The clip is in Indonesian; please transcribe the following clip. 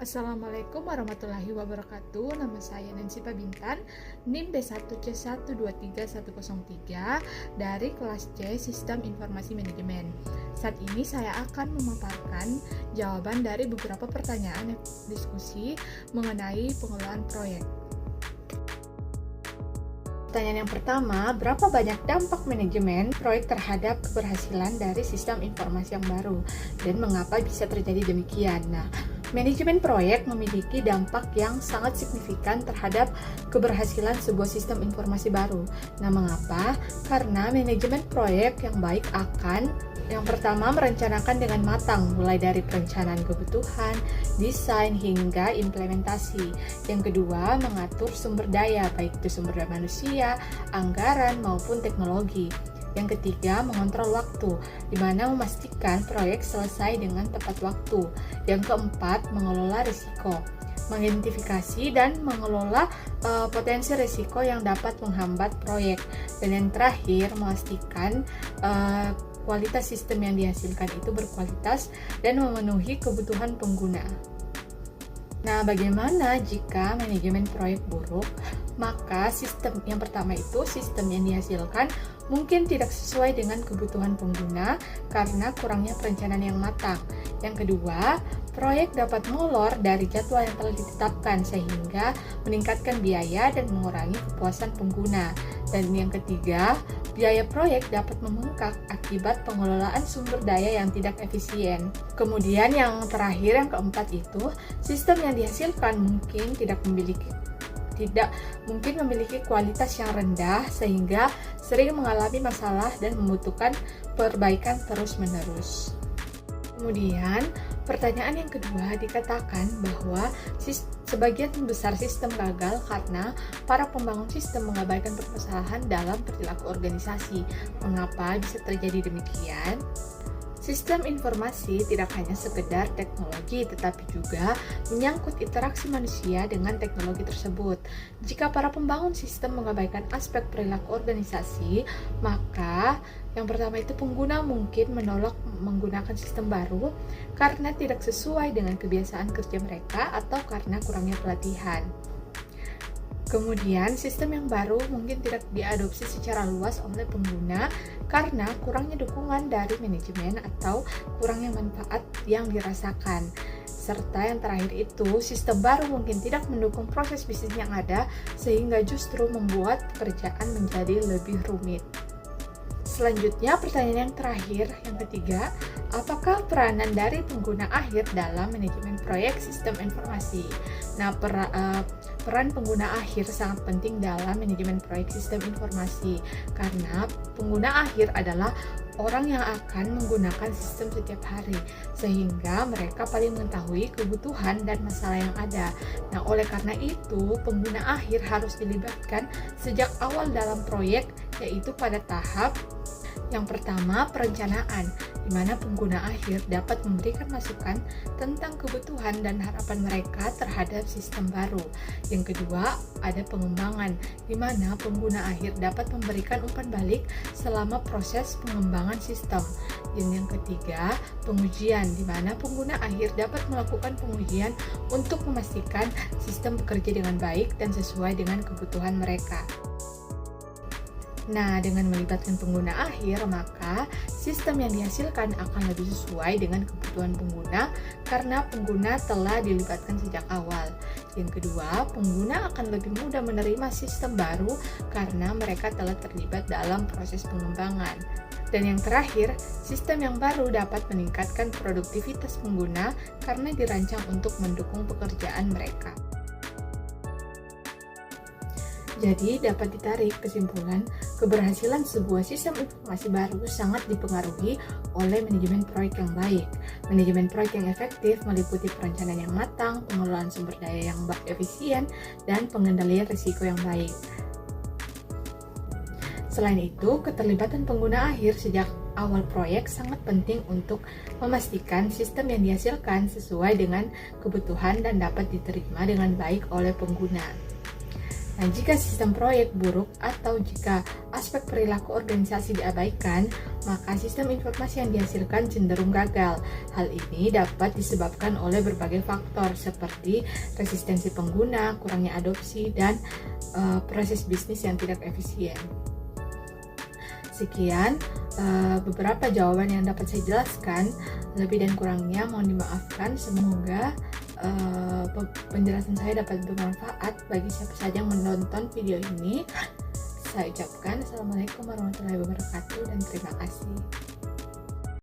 Assalamualaikum warahmatullahi wabarakatuh. Nama saya Nancy Pabintan, NIM B1C123103 dari kelas C Sistem Informasi Manajemen. Saat ini saya akan memaparkan jawaban dari beberapa pertanyaan diskusi mengenai pengelolaan proyek. Pertanyaan yang pertama, berapa banyak dampak manajemen proyek terhadap keberhasilan dari sistem informasi yang baru dan mengapa bisa terjadi demikian? Manajemen proyek memiliki dampak yang sangat signifikan terhadap keberhasilan sebuah sistem informasi baru. Mengapa? Karena manajemen proyek yang baik akan yang pertama, merencanakan dengan matang, mulai dari perencanaan kebutuhan, desain, hingga implementasi. Yang kedua, mengatur sumber daya, baik itu sumber daya manusia, anggaran, maupun teknologi. Yang ketiga, mengontrol waktu, di mana memastikan proyek selesai dengan tepat waktu. Yang keempat, mengelola risiko, mengidentifikasi dan mengelola potensi risiko yang dapat menghambat proyek. Dan yang terakhir, memastikan kualitas sistem yang dihasilkan itu berkualitas dan memenuhi kebutuhan pengguna. Bagaimana jika manajemen proyek buruk? Maka sistem yang pertama itu sistem yang dihasilkan mungkin tidak sesuai dengan kebutuhan pengguna karena kurangnya perencanaan yang matang. Yang kedua, proyek dapat molor dari jadwal yang telah ditetapkan sehingga meningkatkan biaya dan mengurangi kepuasan pengguna. Dan yang ketiga, biaya proyek dapat membengkak akibat pengelolaan sumber daya yang tidak efisien. Kemudian yang terakhir, yang keempat itu, sistem yang dihasilkan mungkin memiliki kualitas yang rendah sehingga sering mengalami masalah dan membutuhkan perbaikan terus-menerus. Kemudian, pertanyaan yang kedua dikatakan bahwa sebagian besar sistem gagal karena para pembangun sistem mengabaikan permasalahan dalam perilaku organisasi. Mengapa bisa terjadi demikian? Sistem informasi tidak hanya sekedar teknologi, tetapi juga menyangkut interaksi manusia dengan teknologi tersebut. Jika para pembangun sistem mengabaikan aspek perilaku organisasi, maka yang pertama itu pengguna mungkin menolak menggunakan sistem baru karena tidak sesuai dengan kebiasaan kerja mereka atau karena kurangnya pelatihan. Kemudian, sistem yang baru mungkin tidak diadopsi secara luas oleh pengguna karena kurangnya dukungan dari manajemen atau kurangnya manfaat yang dirasakan. Serta yang terakhir itu, sistem baru mungkin tidak mendukung proses bisnis yang ada sehingga justru membuat pekerjaan menjadi lebih rumit. Selanjutnya, pertanyaan yang terakhir, yang ketiga, apakah peranan dari pengguna akhir dalam manajemen proyek sistem informasi? Peran pengguna akhir sangat penting dalam manajemen proyek sistem informasi karena pengguna akhir adalah orang yang akan menggunakan sistem setiap hari sehingga mereka paling mengetahui kebutuhan dan masalah yang ada. Oleh karena itu, pengguna akhir harus dilibatkan sejak awal dalam proyek, yaitu pada tahap yang pertama, perencanaan, di mana pengguna akhir dapat memberikan masukan tentang kebutuhan dan harapan mereka terhadap sistem baru. Yang kedua, ada pengembangan, di mana pengguna akhir dapat memberikan umpan balik selama proses pengembangan sistem. Dan yang ketiga, pengujian, di mana pengguna akhir dapat melakukan pengujian untuk memastikan sistem bekerja dengan baik dan sesuai dengan kebutuhan mereka. Dengan melibatkan pengguna akhir, maka sistem yang dihasilkan akan lebih sesuai dengan kebutuhan pengguna karena pengguna telah dilibatkan sejak awal. Yang kedua, pengguna akan lebih mudah menerima sistem baru karena mereka telah terlibat dalam proses pengembangan. Dan yang terakhir, sistem yang baru dapat meningkatkan produktivitas pengguna karena dirancang untuk mendukung pekerjaan mereka. Jadi, dapat ditarik kesimpulan, keberhasilan sebuah sistem informasi baru sangat dipengaruhi oleh manajemen proyek yang baik. Manajemen proyek yang efektif meliputi perencanaan yang matang, pengelolaan sumber daya yang efisien, dan pengendalian risiko yang baik. Selain itu, keterlibatan pengguna akhir sejak awal proyek sangat penting untuk memastikan sistem yang dihasilkan sesuai dengan kebutuhan dan dapat diterima dengan baik oleh pengguna. Nah, jika sistem proyek buruk atau jika aspek perilaku organisasi diabaikan, maka sistem informasi yang dihasilkan cenderung gagal. Hal ini dapat disebabkan oleh berbagai faktor seperti resistensi pengguna, kurangnya adopsi, dan proses bisnis yang tidak efisien. Sekian beberapa jawaban yang dapat saya jelaskan. Lebih dan kurangnya mohon dimaafkan. Semoga penjelasan saya dapat bermanfaat bagi siapa saja yang menonton video ini. Saya ucapkan Assalamualaikum warahmatullahi wabarakatuh dan terima kasih.